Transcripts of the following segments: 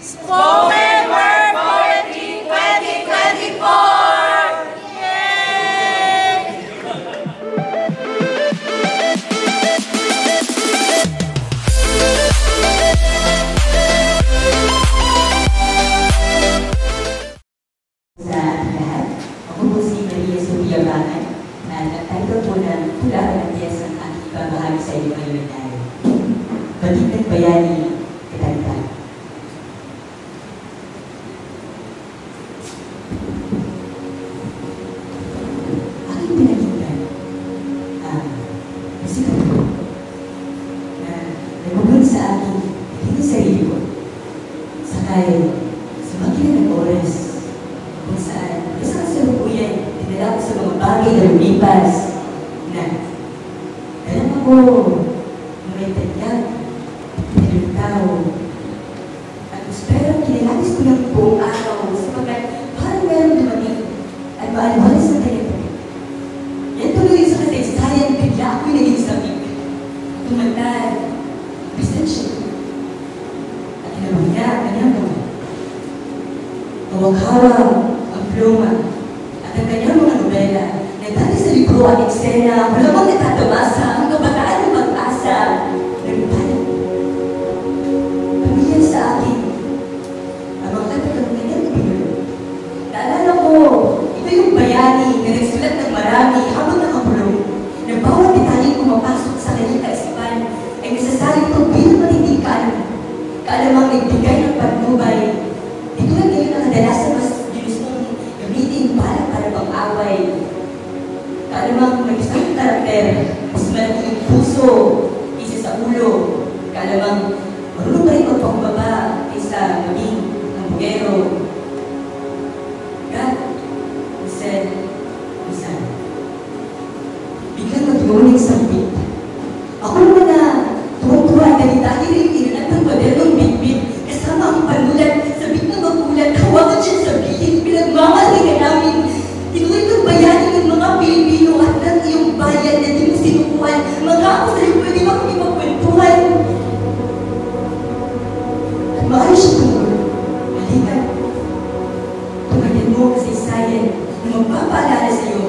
Spoken Word Poetry 2024! Yay! Sa ating lahat, ako po si Maria Sofia Bangan na nag-title po ng Tula ng Diyas ang aking babahagi sa iyo ngayon ay Balitang Bayani, Katalitan. Aking pinakinggan musika po na nagbubuhin sa akin hindi sarili ko sakay sumakila ng oras kung saan isang kasalukuyan dinala ko sa mga bagay na lumipas na dalam ako may tanyag, pinagtaw at espero kinilagis ko ng buong araw sapagat parang meron dumating at maaliwalas na tayo. Yan tuloy sa kasaysayan, bigla ako'y naging sabik. Tumandaan, presensya at hinabang niya ang kanyang gawa. Hawak-hawak ang pluma at ang kanyang mga nobela na dati sa libro at eksena, wala bang natatamasa ang kabataan ng pag-asa. Nagpalit. Pamilya sa akin ang mga katagang kanyang ibinulong. Naalala ko, ito yung bayani na nagsulat ng marami habang nakapulong na bawat detalye pumapasok sa kanyang kaisipan ay nasasaling ito bilang matindikan. Kaalamang nagbigay ng patnubay. Ito lang ngayon ang kadalasan mas ginustong gamitin para pang-away. Kaalamang may isang karakter, mas malaki yung puso isa sa ulo. Kaalamang marunong pa rin magpakumbaba kaysa maging ang bugero. God said, Misan. Biglang mag-iuling sa bit. Ako naman na tuwang-tuwa na dahil rin tinanat ng modernong bit-bit kasama ang panulat sa bit na magulat. Hawakan siya sabihin, pinagmamalingan namin. Tinuloy ng bayani ng mga Pilipino at ng iyong bayan na di mo sinukuhan. Mga ako sa'yo, pwede mo akong ipagkwentuhan. At maayos siya tungkol. Halika. Tungayan mo kasi sayan na magpapaalala sa'yo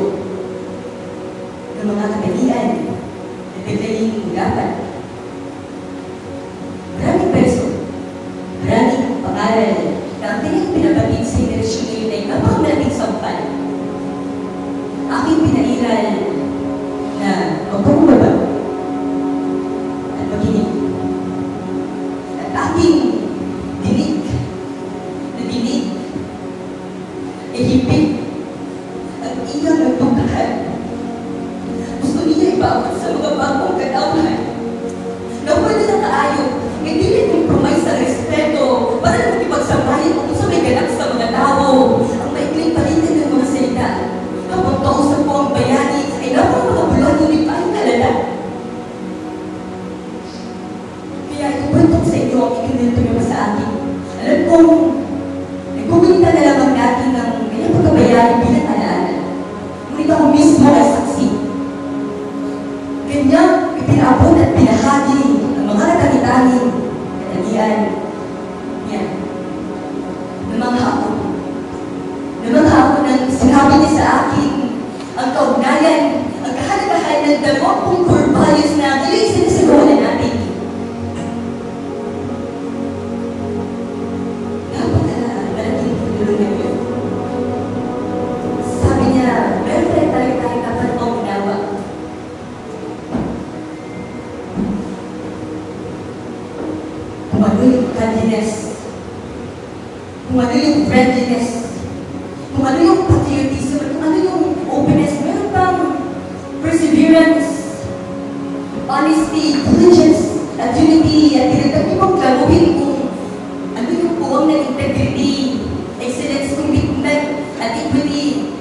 ng mga katalian na biglaying dapat. Maraming perso, maraming pangaral na ang pinagpinabatid sa henerasyon ngayon ay napakalaking sampal. Aking pinairal na magpapababa at makinig. At aking dinig na dinig ay hipit at iyang nagpagdahan. Gusto niya ibabot sa mga bagong katawan na pwede na kaayo, hindi rin compromise sa respeto para na makipagsabayan kung sa may ganap sa mga tao. Ang maikling palitan ng mga salita kapag kausap ko ang bayani ay napang mga bulon hindi pa ang kalala. Kaya ikukwento sa inyo ang ikinilito niyo sa akin. Alam kong nagkukulita na lamang natin ng kanyang pagkabayani bilang alaala. Ngunit ako mismo ay saksi. Kanyang ipinabot at pinahagi ang mga nakakitangin katalian niya. Namangha ako ng sinabi niya sa akin ang kaugnayan, ang kahalagahan ng 20 core values na ngayon sinasagawa na natin. Malaking tulong na yun. Sabi niya, meron tayo dapat maunawa. Kung ano yung kindness, kung ano yung friendliness, kung ano yung patriotism, kung ano yung openness, meron bang perseverance, honesty, diligence, at unity, at tinatag niyo bang klaruhin kung ano yung buwang ng integrity, excellence, commitment, at equity.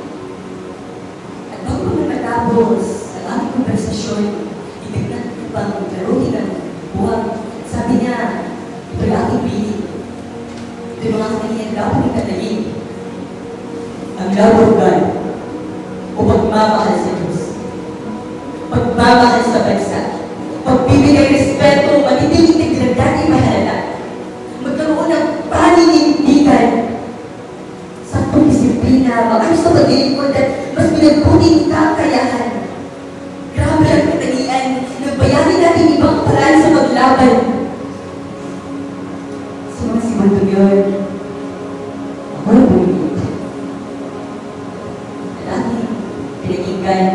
At bago pa matapos ang aming konversasyon, itignan ko bang klaruhin ang buwang. Sabi niya, ito'y aking piling. Ito'y mga kaniyang dapat ng kadalin. Ang love of God o pagmamahal sa Diyos. Pagmamahal sa bansa. Pagbibigay respeto, matinding integridad ay mahalaga. Magkaroon ng panig lamang. Ano sa pag-ilipod at mas pinagbuting kakayahan. Grabe ang katangian. Nagbayanin natin ibang paraan sa paglaban. Sumasimundo yun. Ako yung bumibig. At aking pinakinggan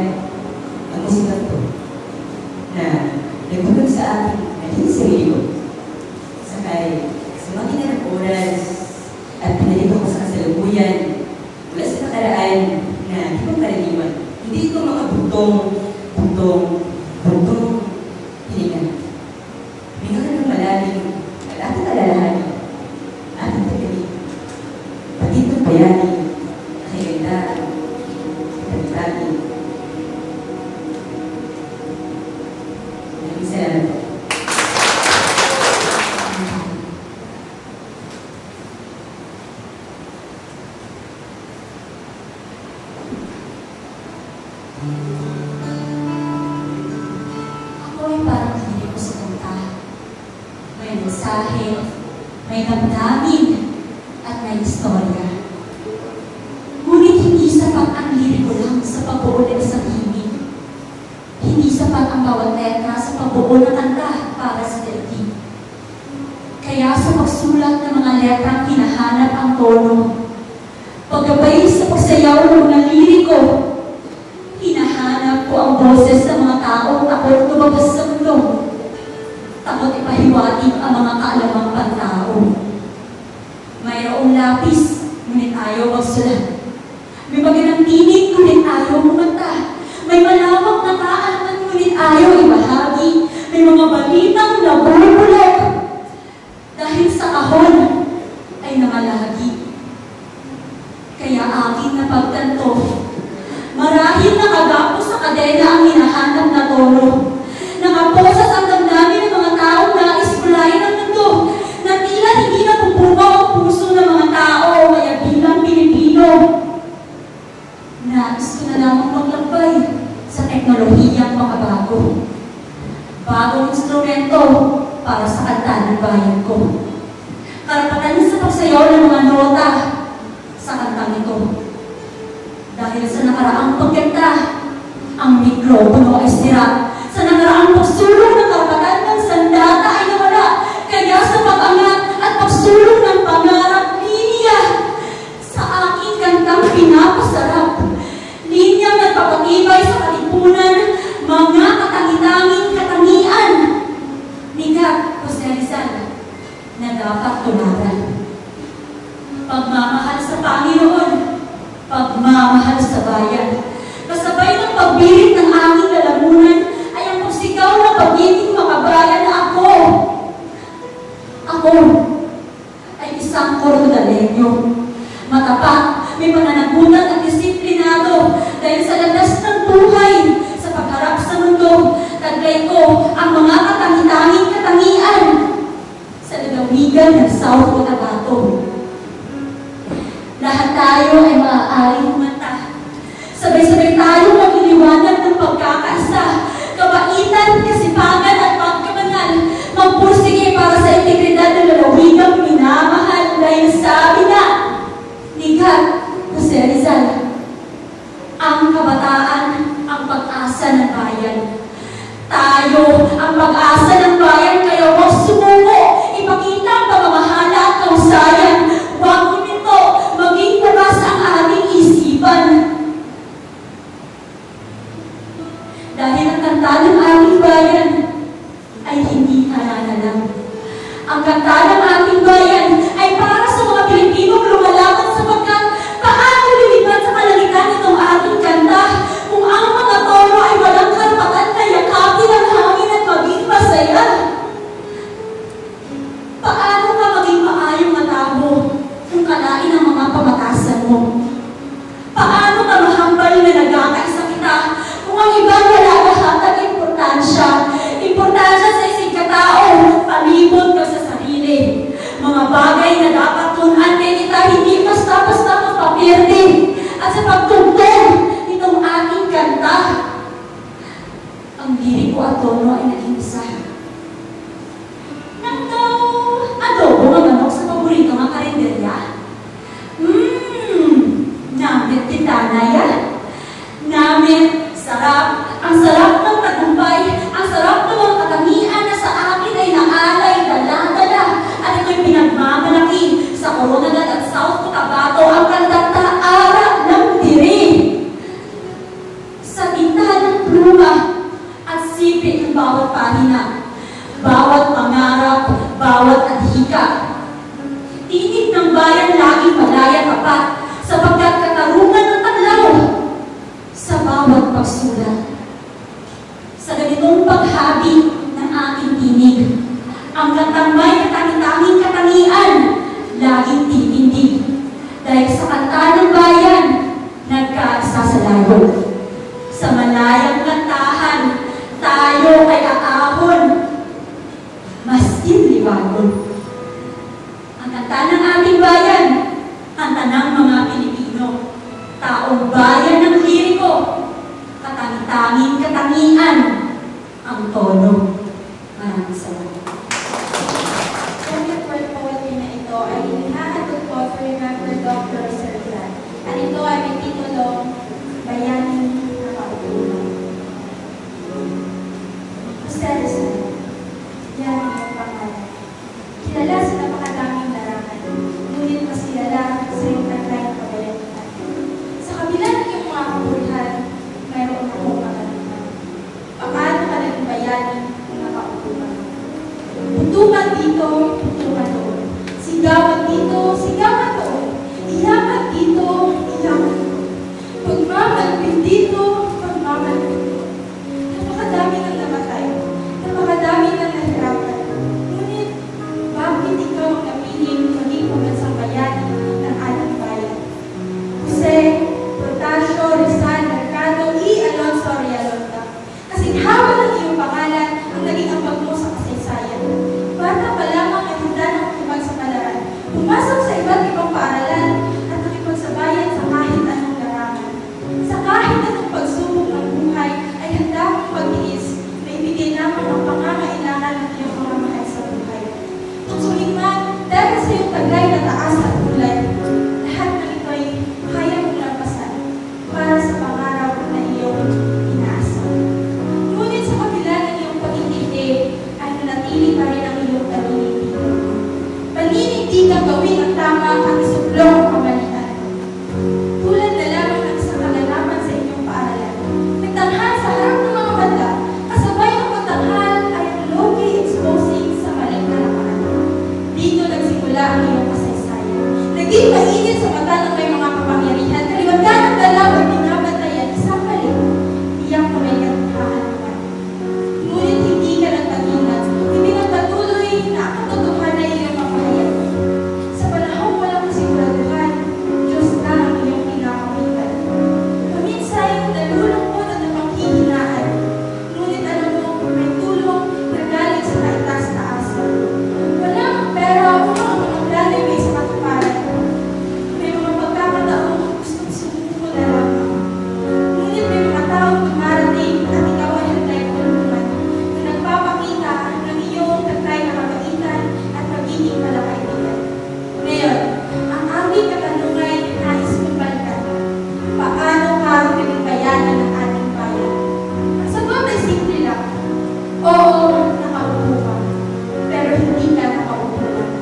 ang musika to na nagtulog sa akin naging sarili ko. Sakay, sumaki na ng oras at pinalito ko sa kasalukuyan mula sa nakaraan na di ko karaniwan. Hindi ito mga butong hininga. Hinga ka ng malalim at ating alalahanin, ating tagali, pati itong bayani, nakikita, tagi-tagi. Maraming salamat po. Ako ay parang hindi ko sa kanta. May mensahe, may damdamin, at may istorya. Ngunit hindi sapat ang liriko lang sa pagbuulit sa himig. Hindi sapat ang bawat letra sa pagbuo ng kanta para sa daigdig. Kaya sa pagsulat ng mga letrang hinahanap ang tono. Paggabay sa pagsayaw ng mga liriko, hinahanap ko ang boses ng mga taong takot lumabas sa mundo. Takot ipahiwatig ang mga kaalamang pantao. Mayroong lapis, ngunit ayaw magsulat. May magandang tinig, ngunit ayaw kumanta. May malawak na kaalaman, ngunit ayaw ibahagi. May mga balitang nabubulok. Dahil sa kahon ay namalagi. Kaya aking napagtanto, marahil nakagapo sa kadena ang hinahanap na tono. Nakaposas ang damdamin ng mga taong nais bulayin ng mundo na tila hindi napupukaw ang puso ng mga tao kaya bilang Pilipino. Nais ko na lamang maglakbay sa teknolohiyang makabago. Bagong instrumento para sa kanta ng bayan ko. Karapatan sa pagsayaw ng mga nota sa kantang ito. Dahil sa nakaraang pagkanta, ang mikropono ay sira. Sa nakaraang pagsulong ng karapatan ng sandata ay nawala. Kaya sa pag-angat at pagsulong ng pangarap, linya sa aking kantang pinapasarap. Linyang nagpapatibay sa kalipunan, mga katangi-tanging katangian. Nigat, Jose Rizal, na dapat tunaran. Pagmamahal sa Panginoon, pagmamahal sa bayan. Kasabay ng pagbirit ng aking lalamunan ay ang pagsigaw ng pagiging makabayan na ako. Ako ay isang Coronadaleño. Matapat, may pananagutan at disiplinado dahil sa landas ng buhay sa pagharap sa mundo. Taglay ko ang mga katangi-tanging katangian sa lalawigan ng South Cotabato. Lahat tayo ay maaaring kumanta. Sabay-sabay tayo magliliwanag ng pagkakaisa, kabaitan, kasipagan at pagkabanal. Magpursige para sa integridad ng lalawigang minamahal dahil sabi na, Nigat, Jose Rizal, ang kabataan, ang pag-asa ng bayan. Tayo ang pag-asa ng bayan, kaya huwag sumuko, ipakita ang pamamahala at kausayan. Huwag nito maging bukas ang aming isipan. Dahil ang kanta ng aming bayan ay hindi halalalang. Ang kanta ng aming bayan ay para sa mga Pilipinong lumalaban sapagkat paano lilipat sa kalangitan itong ating kanta kung ang mga tono ay walang karapatan na yakapin ang hangin at maging masaya? Paano ka maging maayong matabo kung kalain ang mga pamatasan mo? Paano ka mahambal na nagkakaisa kita kung ang iba wala lahat ng importansya? Importansya sa isang katao, palibot ka sa sarili. Mga bagay na dapat tunan kay kita, hindi basta-basta magpapirdi. At sa pagtugtog nitong ating kanta, ang lirik ko at tono ay naging isa. Adobo nga manok sa paborito nga karinderya. Namit Kawangan at South Cotabato ang kandataara ng diri. Sa tinta ng pluma at sipit ng bawat pahina, bawat pangarap, bawat adhika. Tinig ng bayan laging malaya tapat sapagkat katarungan ng taglaw sa bawat pagsulat. Sa ganitong paghabi ng aking tinig, ang kantang may katangi-tanging katangian, laging titindig. Dahil sa kanta ng bayan, nagkaisa sa layo. Sa malayang kantahan, tayo ay aahon, maskin liwangon. Ang kanta ng ating bayan, kanta ng mga Pilipino, taong bayan ng liriko, katangi-tanging katangian, ang tono. Maraming salamat. Ang word poetry na ito ay inihahatid po sa Remember Dr. Sergian. At ito ay may titulong Bayaning Nakautulan. Ustedes, yan ang pangalan. Kilala sa napakadaming larangan, ngunit mas kilala sa iyong taglay ng kabayanihan. Sa kabila ng iyong mga kaburihan, mayroon akong katanungan. Paano ka naging bayaning nakautulan? Putukan dito, putukan doon. Sigawan dito, sigawan doon. Iyakan dito, iyakan doon. Pagmamalpin dito, pagmamalpin doon. Napakadami ng namatay. Napakadami ng nahirapan. Ngunit, bakit ikaw ang napiling maging pagkansang bayani ng ating bayan? Jose, Protasio, Rizal, Mercado, E. Alonso, Rialonga. Kasinghawa ng iyong pangalan ang naging ambag mo sa kasaysayan. Bata pa lamang ay handa ng makipagsapalaran, pumasok sa iba't ibang paaralan at nakipagsabayan sa kahit anong larangan. Sa kahit anong pagsubok ng buhay ay handa mong pag-iis na ibigay lamang ang pangangailangan ng iyong mga mahal sa buhay. Tutsuhin man dahil sa iyong taglay na taas at kulay, lahat ng ito ay kaya mong lampasan para sa pangarap na iyong inaasa. Ngunit sa kabila ng iyong pag-intindi ay nanatili pa rin ang iyong paninindigan. Paninindigan gawin ang tama at isuplong ang kamalian. Tulad na lamang ng isang kaganapan sa inyong paaralan. Nagtanghal sa harap ng mga mata, kasabay ng pagtanghal ay ang logi exposing sa maling nakaraan. Dito nagsimula ang iyong kasaysayan. Naging mainit sa mata ng may mga kapangyarihan, kaliwatan ng dalaw ay binabantayan isang balik. Iyak na may katahanan. Ngunit hindi ka nagpatinag, hindi nagpatuloy na ang katotohanan ay iyong mapahayag. Sa panahong walang kasiguraduhan, Diyos na ang iyong pinakamitan. Paminsan, nalulungkot at napanghihinaan. Ngunit alam mo, may tulong na galing sa taitaas-taasan. Wala ang pera upang ang mga plano ay may sa katuparan. May mga pagkakataong gustong sumuko na lamang. Ngunit may mga taong dumarating at ikaw ay handa'y tulungan na nagpapakita ng iyong taglay na kabaitan at magiging malakaibigan. Ngayon, ang aming katanungan ay nais mong balikan. Paano ka naging bayani ng ating bayan? Ang sagot ay simple lang. Oo, nakaupo ka. Pero hindi ka nakaupo lang.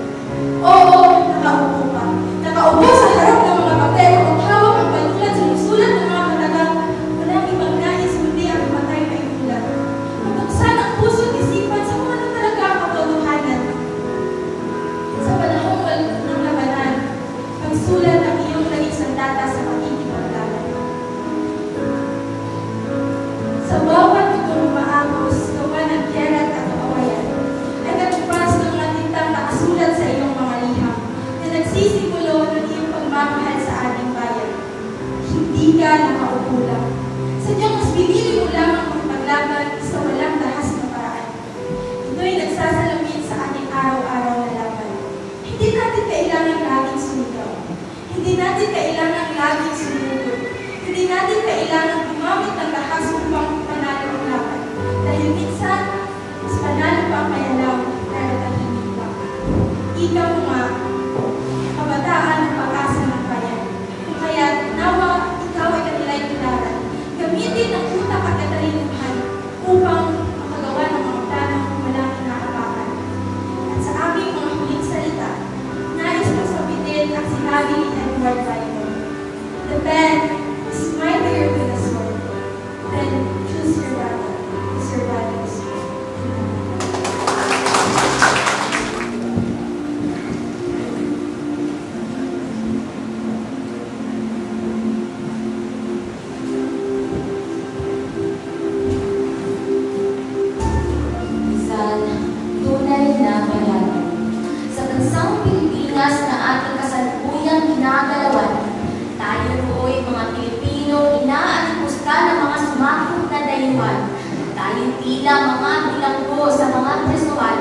Oo, nakaupo ka. Nakaupo sa harap ng mga papel at hawak ang panulat sa sulat ng mga katagang walang ibang nais kundi ang matay na inulat. Mabuksan ang puso at isipan sa kung ano talaga ang katotohanan. Sa panahong walang ng labanan, pagsulat ang iyong naging sandata sa magiging paglaban. Sa bawat itong maagos, gawa ng kerat at kawayan, ay katupas ng mga tintang nakasulat sa iyong mga liham na nagsisimulo ng iyong pagmamahal sa ating bayan. Hindi ka nakaupo lang. Sadyang mas pinili mo lamang magpaglaban sa walang dahas na paraan. Ito'y nagsasalamin sa ating araw-araw na laban. Hindi natin kailangan laging sumigaw. Hindi natin kailangan laging sumugod. Hindi natin kailangan gumamit ng dahas upang panalo ang laban. Dahil minsan, mas panalo pa ang mayalaw na natahimik pa. Ikaw nga, kabataan ng pag-asa ng bayan. Kung kaya nawa, ikaw ay kanila'y tularan. Gamitin ang utak at katalinuhan upang makagawa ng mga planong walang inaapakan. At sa aming mga huling salita, nais kong sabihin ginagalawan. Tayo po'y mga Pilipino, inaalipusta ng mga sumakot na dayuhan. Tayo tila mga bilanggo sa mga presuhan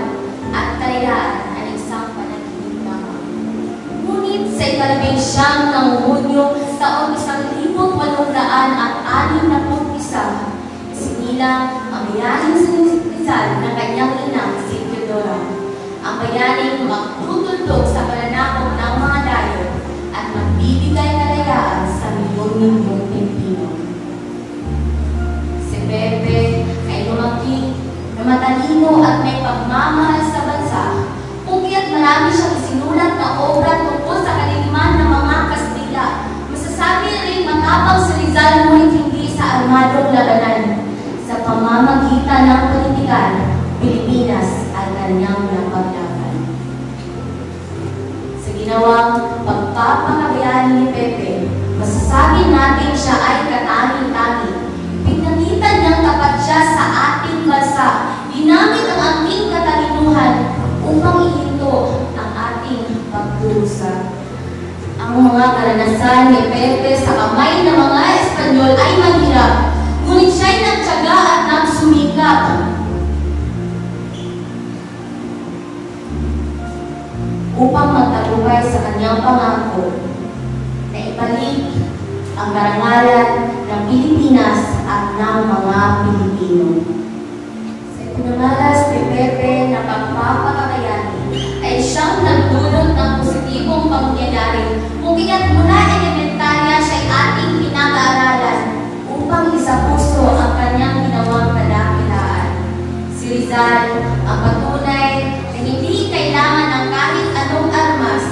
at kalayaan ay isang panaginip lamang. Ngunit sa ika-19 ng Hunyo, taong 1861, sinilang ang bayaning Rizal ng kanyang inang si Teodora. Ang bayaning magtutulog sa pananakop ng mga dayo at magbibigay kalayaan sa milyon-milyong Pilipino. Si Pepe ay lumaki na matalino at may pagmamahal sa bansa, kung kaya't marami siyang isinulat na obra tungkol sa kaliliman ng mga Kastila. Masasabi rin matapang si Rizal ngunit hindi sa armadong labanan. Sa pamamagitan ng politikan, Pilipinas ang kanyang napaglaban. Sa ginawang pagpapakabayani ni Pepe, masasabi natin siya ay katanging-tangi. Pinakita niyang tapat siya sa ating bansa. Ginamit ang ating katalinuhan upang ihinto ang ating pagdurusa. Ang mga karanasan ni Pepe sa kamay ng mga Espanyol ay mahirap, ngunit siya'y nagtiyaga at nagsumikap. Upang magtagumpay sa kanyang pangako na ibalik ang karangalan ng Pilipinas at ng mga Pilipino. Sa pinamalas ni Pepe na pagpapakabayani ay siyang nagdulot ng positibong pangyayari, kung kaya't mula elementarya siya'y ating pinag-aaralan upang isapuso ang kanyang ginawang kadakilaan. Si Rizal ang patunay na hindi kailangan ng kahit anong armas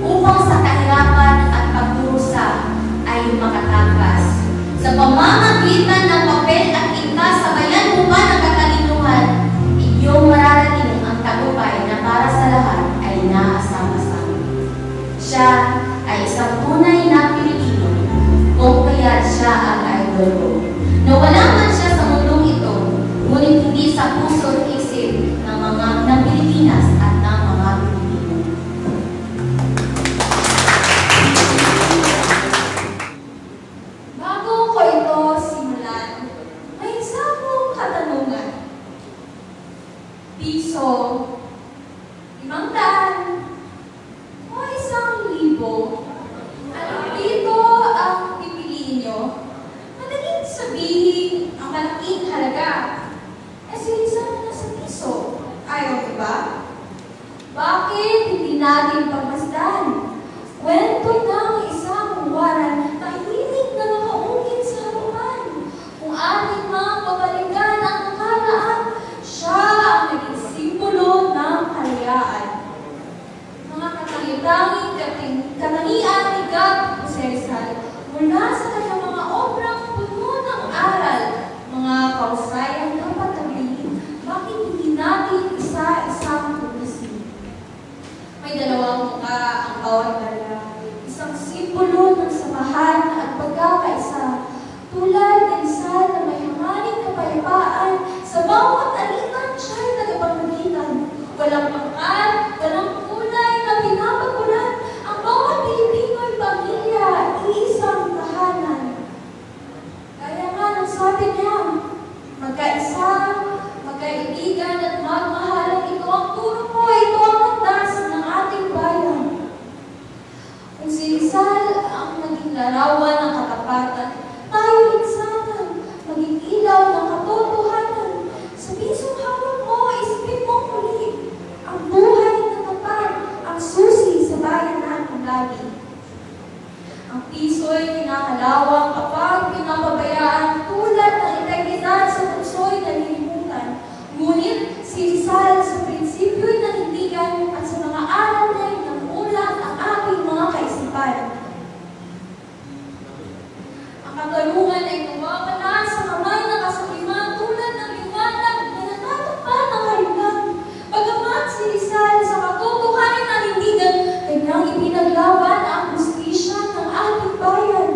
upang sa kahirapan at pagdurusa ay makatakas. Sa pamamagitan ng papel at tinta sa bayan mo ba ng katalinuhan, iyong mararating ang tagumpay na para sa lahat ay naasama-sama. Siya ay isang tunay na Pilipino, kung kaya siya ang idol ko. Nawala man siya sa mundong ito, ngunit hindi sa puso at isip ng Pilipinas at ng mga Pilipino. Bago ko ito simulan, may isang katanungan. Piso, 500, o 1,000? Ano dito ang pipiliin nyo? Madaling sabihin ang malaking halaga. Eh sila na sa piso. Ayaw ko ba? Bakit hindi natin pagmasdan? Kwento ng isang waran na hilig na nakaungit sa harapan. Kung ating mga babalikan ang nakaraan, siya ang naging simbolo ng kalayaan. Mga katangian ni Gab Jose Rizal mula sa kanyang mga obrang puno ng aral, mga kausayang dapat tagliin. Bakit hindi natin isa-isang tulisin? May dalawang mukha ang bawat dala, isang simbolo ng samahan at pagkakaisa, tulad ng Rizal na may hamaling kapayapaan, sa bawat alitan siya'y tagapamagitan. Walang pangkat, walang kulay na pinapagulan, ang bawat Pilipino'y pamilya, iisang tahanan. Kaya nga nang sabi niya, magkaisa, magkaibigan at magmahalan, ito ang turo mo, ito ang landas ng ating bayan. Kung si Rizal ang naging larawan ng katapatan, tayo rin sana maging ilaw ng katotohanan. Sa mismong hawak mo, isipin mo muli ang buhay na tapat, ang susi sa bayan natin lagi. Ang piso'y kinakalawang kapag pinapabayaan, tulad ng integridad sa puso'y nalilimutan. Ngunit si Rizal sa prinsipyo'y nanindigan at sa mga aral niya'y namulat ang aking mga kaisipan. Ang katanungan ay nawawala sa kamay ng kasakiman tulad ng liwanag na natatakpan ng harilan. Bagamat si Rizal sa katotohanan nanindigan, kanyang ipinaglaban ang hustisya ng ating bayan.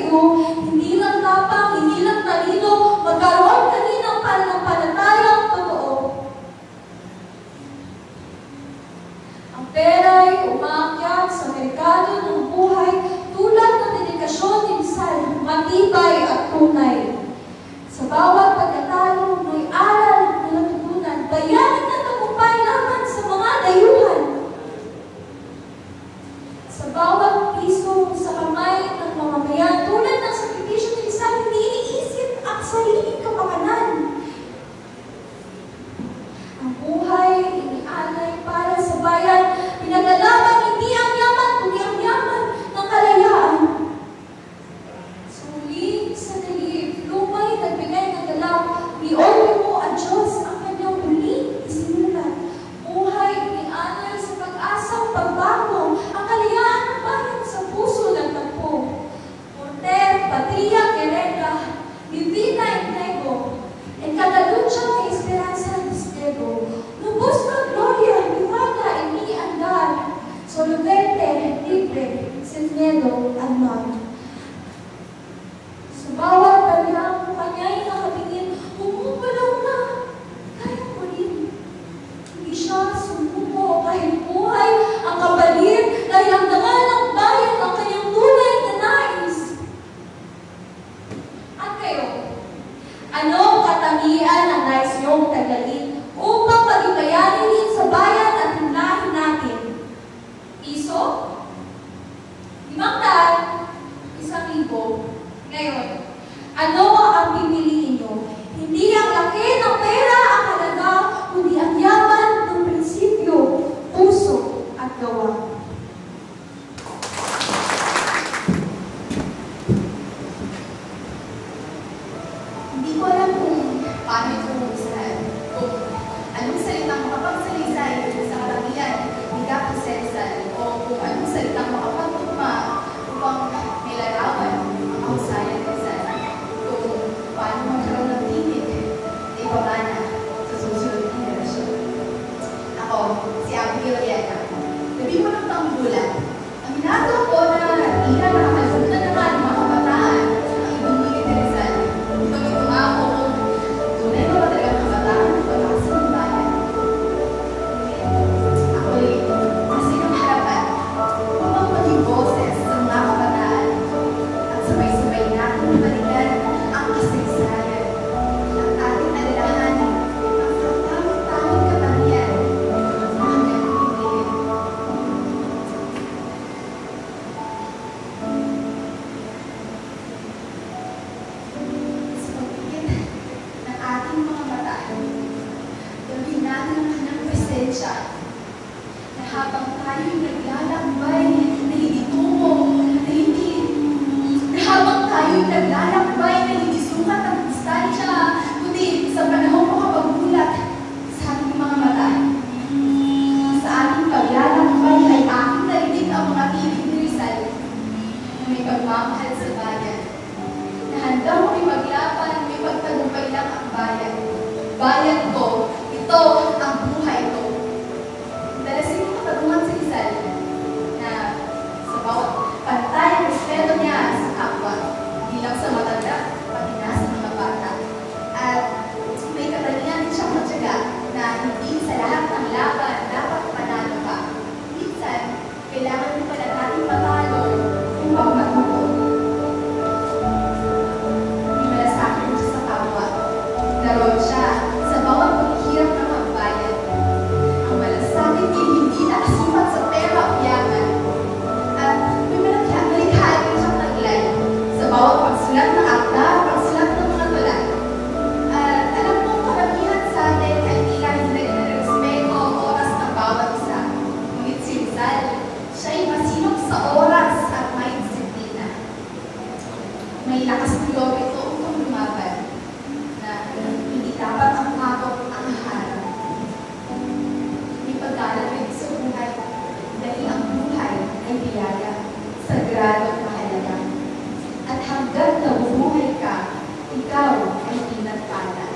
iyo, hindi lang tapang, hindi lang talino, magkaroon ka rin ng pananampalatayang totoo. Ang pera ay umakyat sa merkado ng buhay tulad ng dedikasyon ni Rizal, matibay at tunay. Sa bawat pagkatalo, may aral na natutunan, bayanin na tagumpay laban sa mga dayuhan. Sa bawat piso sa kamay ng mamamayan, tulad ng sakripisyo ni Rizal, hindi iniisip ang sariling kapakanan. Ang buhay inialay para sa bayan, pinagalaban hindi ang yaman, kundi ang yaman ng kalayaan. Suling sa dalib, lumay nagbigay ng galaw, iorder mo ang Diyos ang kanyang muling isinulat. Buhay inialay sa pag-asang pagbago, ang kalayaan ng bayan sa puso ng tagpo. Porter, Patria, Quereta, Divina Entrego, en cada lucha may esperanza despego. Lubos na gloria, divana en mi andar, solo verte, libre, sin miedo al mar. Sa bawat baryang kanya'y nakatingin, umugalaw na, kaya ko rin. Hindi siya sumuko kahit buhay ang kabalir, dahil ang dangal ng bayan ang kanyang tunay na nais. At kayo, anong katangian ang nais niyong taglalin upang paghibayanin sa bayan at hinlahin natin? Piso? 500? 1,000? Ngayon, ano ang pipiliin niyo? Hindi ang laki ng pera ang halaga, kundi ang yaman ng prinsipyo, puso at gawa. Hindi ko alam kung paano ito umuusahan. Kung anong salitang makapagsalisay sa katangian ni Capo Cesar o kung anong salitang makapagtugma upang may larawan ang kahusayan ni Cesar. Kung paano magkaroon ng tinig na ipamana sa susunod na henerasyon. Ako, si Abigail Oriana. 11 taong gulang. Ang ginagawa ko na tira nakakalimutan naman ng mga kabataan ang ibang ni Rizal. Ito ako kung tunay na ba talagang kabataan o lakas ng bayan. Ako'y kasi ng harapan upang maging boses sa mga kabataan at sabay-sabay natin balikan ang kasaysayan at ating alalahanin ang katamang-tamang katangian ng kanyang pipiliin. Sa pagpigil ng ating mga mata, gawin natin ang kanyang presensya na habang tayo'y naglalakbay na hindi tumong, na habang tayo'y naglalakbay na hindi sukat ang distansya, kundi sa panahong makapagbulat sa ating mga mata. Sa ating paglalakbay ay aking narinig ang mga tinig ni Rizal na may pagmamahal sa bayan, na handang makipaglaban, may pagtagumpay lang ang bayan. Bayan ko, ito ang buhay ko. Dalasin mo katanungan si Rizal na sa bawat pantay ang respeto niya sa kapwa, hindi lang sa matanda, pati na sa mga bata. At may katangian din siyang matyaga na hindi sa lahat ng laban dapat panalo ka. Minsan, kailangan mo pala natin matalo upang matuto. Hindi malasakit siya sa kapwa. Naroon siya sa bawat paghihirap ng magbayan. Ang malasakit ay hindi nakasukat sa pera o yaman. At may malikhain din siyang taglay sa bawat pagsulat ng akda, pagsulat ng mga tula. At alam kong karamihan sa atin ay tila hindi nagrespeto ang oras ng bawat isa. Ngunit si Rizal, siya'y masinop sa oras at may disiplina. May lakas ng loob ito upang lumaban na hindi dapat ang takot ang harap. May paglalagay sa buhay dahil ang buhay ay biyaya, sagrado at mahalaga. At hanggang nabubuhay ka, ikaw ay pinagpala.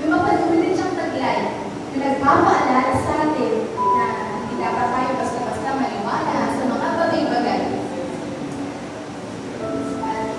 May mapanulit siyang taglay na nagpapaalala sa atin na hindi dapat tayo basta-basta maniwala sa mga bagay-bagay. At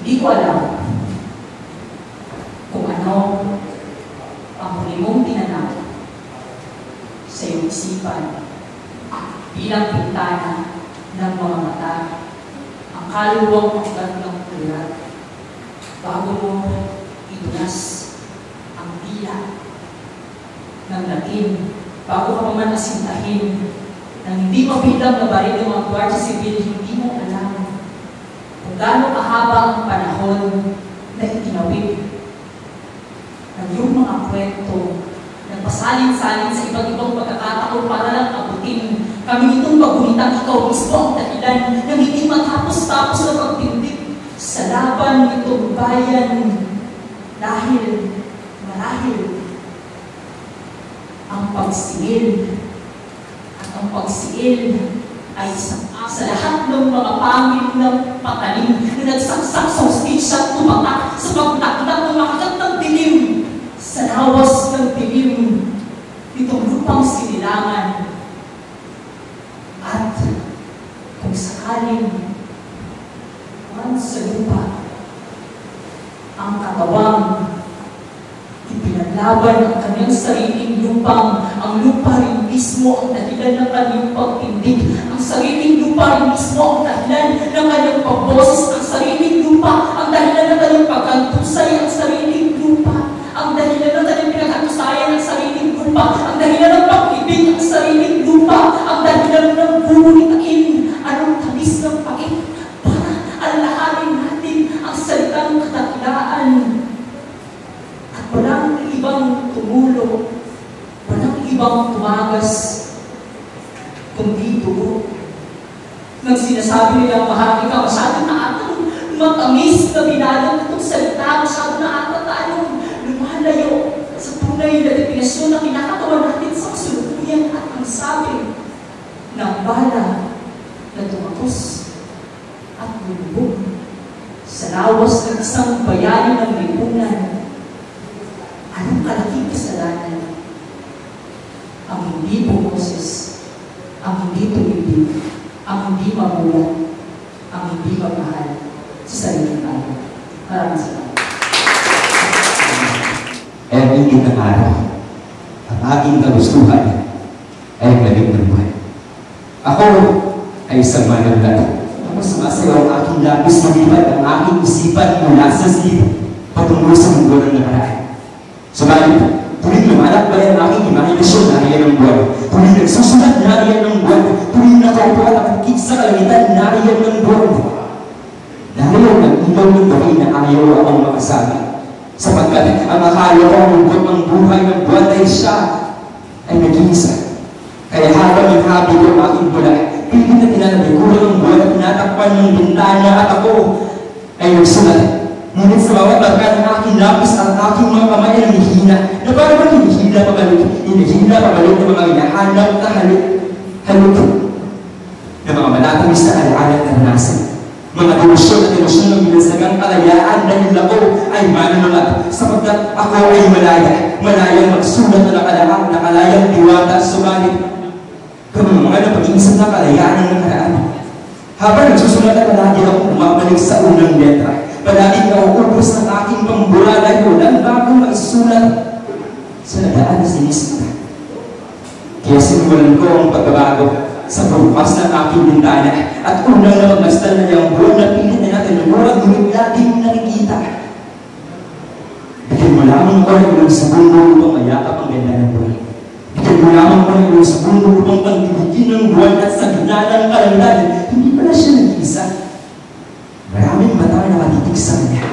Hindi ko alam kung ano ang huli mong tinanong sa iyong isipan bilang bintana ng mga mata, ang kaluwang hanggang ng ulat, bago mo idulas ang dila ng latin, bago ka pa man asintahin ng hindi mabilang na baril ng mga Guardia Civil, hindi mo alam kung gaano kahaba ang panahon na itinawid ng iyong mga kwento, nagpasalin-salin sa iba't ibang pagkakataon para lang abutin kami itong pagunitang ikaw mismo ang dahilan ng hindi matapos-tapos na pagtindig sa laban nitong bayan dahil marahil ang pagsingil at ang pagsiil ay sa lahat ng mga pangil ng patalim na nagsaksak sa hustisya at tumatak sa pagdakdak ng makagat ng dilim sa lawas ng dilim nitong lupang sinilangan. At kung sakaling man sa lupa ang katawang ipinaglaban ang kanyang sariling lupang, ang lupa rin mismo ang dahilan ng kanyang pagtindig, ang sariling lupa rin mismo ang dahilan ng kanyang pagboses, ang sariling lupa ang dahilan ng kanyang pagkantusay, ang sariling lupa ang dahilan ng kanyang pinagkantusayan, ang sariling lupa ang dahilan ng pag-ibig, ang sariling lupa ang dahilan ng bumunitain, anong tamis ng pait para alahanin natin ang salitang kadakilaan. At walang ibang tumulo, walang ibang tumagas, kundi dugo. Nang sinasabi nilang mahal ka, masyado na atang matamis na binalong itong salita, masyado na atang tayong lumalayo sa tunay na definasyon na kinakatawan natin sa kasalukuyan at ang sabi ng bala na tumatos at lulubog sa lawas ng isang bayani ng lipunan. Anong kalaking kasalanan? Ang hindi bumoses, ang hindi tumibig, ang hindi magulat, ang hindi magmahal sa sariling tayo. Maraming salamat. Every ng araw, ang aking kagustuhan ay maging buhay. Ako ay isang mananlat. Ako sumasayaw ang aking labis maliban ang aking isipan mula sa silid patungo sa mundo ng nakaraan. Subalit, tuwing lumalakbay ang aking imahinasyon na riyan ng buwan, tuwing nagsusulat na riyan ng buwan, tuwing nakaupo at nakikik sa kalangitan na riyan ng buwan, dahil ang ilaw ng gawin na ayaw akong makasama. Sapagkat ang akala ko ang lungkot ng buhay ng buwan ay siya ay nag-iisa. Kaya habang yung habi ko ang aking bulay, pilit na tinanabigulo ng buwan at tinatakpan ng bintana at ako ay nagsulat. Ngunit sa bawat barka ng aking lapis at aking mga kamay ay hinihina na parang hinihila pabalik ng mga hinahanap na haluk na mga malatamis na alaala at naranasan. Mga delusyon at delusyon ng binansagang kalayaan dahil ako ay manunulat sapagkat ako ay malayang magsulat na nakalayang diwata subalit kung mga napag-iisip na kalayaan ng nakaraan. Habang nagsusulat at palagi ako bumabalik sa unang letra, palagi nauubos ng aking pambula dahil walang bagong maisulat sa nadaan na sinisita. Kaya sinulan ko ang pagbabago sa pagbukas ng aking bintana at unang na magmastan na niyang buwan na pilit na natin lumurag ngunit laging nakikita. Bigyan mo lamang ko ng ilang segundo upang mayakap ang ganda ng buwan. Bigyan mo lamang ko ng ilang segundo upang pagtibigin ng buwan at sa gitna ng kalangitan, hindi pala siya nag-iisa. Maraming mata na nakatitig sa kanya.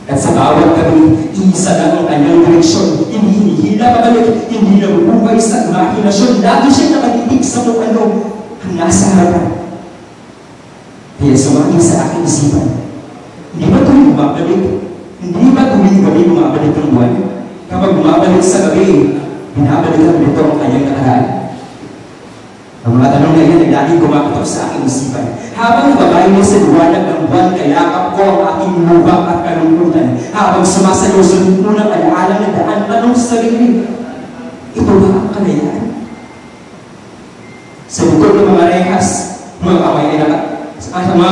At sa bawat gabi, iisa lang ang kanyang direksyon. Hindi hinihila pabalik, hindi nabubuhay sa imahinasyon. Lagi siya nakatitig sa kung ano ang nasa harapan. Kaya sumangin sa aking isipan, hindi ba tuwing bumabalik? Hindi ba tuwing gabi bumabalik ang buwan? Kapag bumabalik sa gabi, binabalikan nito ang kanyang nakaraan. Ang mga tanong na yan ay laging kumakatok sa aking isipan. Habang nagbabayin sa liwanag ng buwan, kayakap ko ang aking lubak at kalungkutan. Habang sumasayo sa unang alaala na daan tanong sa sarili, ito ba ang kalayaan? Sa bukod ng mga rehas, mga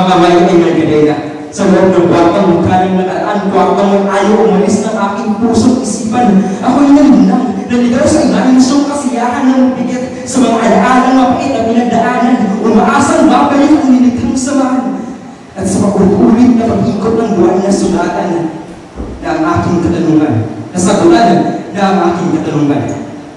kamay ay may kadena. sa loob ng kwartang mukhaning nakaraan, kwartang ayaw umalis ng aking puso't isipan. Ako'y nalinang, naligaw sa imanisyong kasiyahan ng bigat sa mga alaalang mapait na pinagdaanan, umaasang babalik ang nilitang samahan. At sa paulit-ulit na pag-ikot ng buwan na sugatan na ang aking katanungan, nasagutan na ang aking katanungan,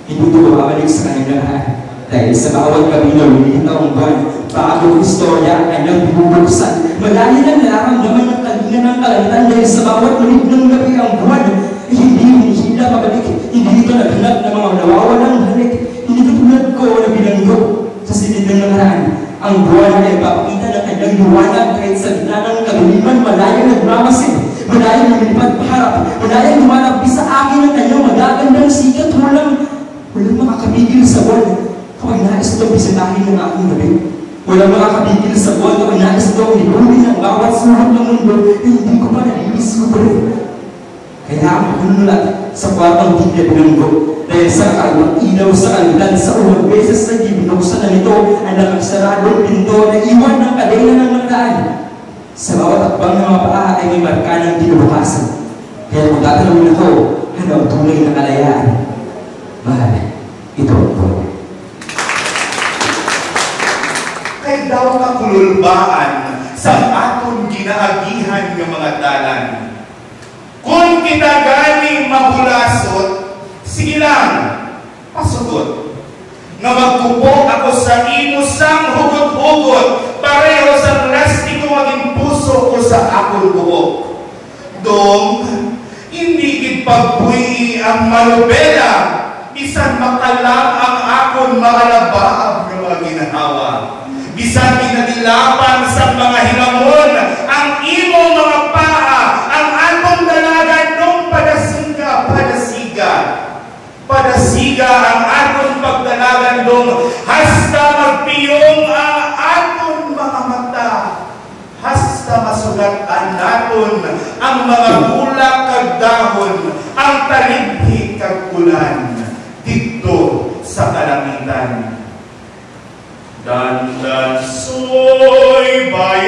hindi ko babalik sa kanilang lahat. Dahil sa bawat gabi na lumilitaw ang buwan, bagong istorya ay nang bubuksan. Malalim ang nararamdaman ng kalingan ng kalangitan dahil sa bawat ulit ng gabi ang buwan ay hindi hinihila pabalik. Hindi ito naghanap ng mga nawawalang balik. Hindi katulad ko na bilanggo sa silid ng nakaraan. Ang buwan ay papakita ng kanyang liwanag kahit sa gitna ng kadiliman, malayang nagmamasid, malayang lumilipad paharap, malayang lumalabis sa akin ang kanyang magagandang sikat. Walang makakabigil sa buwan kapag nais itong bisitahin ng aking gabi. Walang makakabigil sa buwan kapag nais itong libunin ng bawat sulok ng mundo na hindi ko pa naliliskorin. Kaya ako pinunulat sa kwartang di na binanggo dahil sa kalawang ilaw sa kalangitan sa unang beses na binuksan na nito ang nakagsaradong pinto na iwan ng kadena ng nakaraan. Sa bawat akbang ng mga paa ay may marka ng kinubukasan. Kaya kung tatanungin ako, ano ang tunay na kalayaan? Mahal, ito po. Kay daw kakululbaan sa aton ginaagihan ng mga dalan. Kung kita galing mabulasot, sige lang, pasugot. Nga magkupo ako sa inusang hugot-hugot, pareho sa plastiko maging puso ko sa akong buhok. Dong, hindi kitpagbuhi ang manubela, bisan makalam ang akon makalabaab ng mga ginahawa. Bisan pinadilapan sa mga hinamon, ang imong mga paa, ang atong dalagan nung padasiga. Padasiga ang atong pagdalagan nung hasta magpiyong ang atong mga mata. Hasta masugatan naton ang mga bulak kag dahon, ang talibhi kag ulan dito sa kalangitan. Dandan soy bayan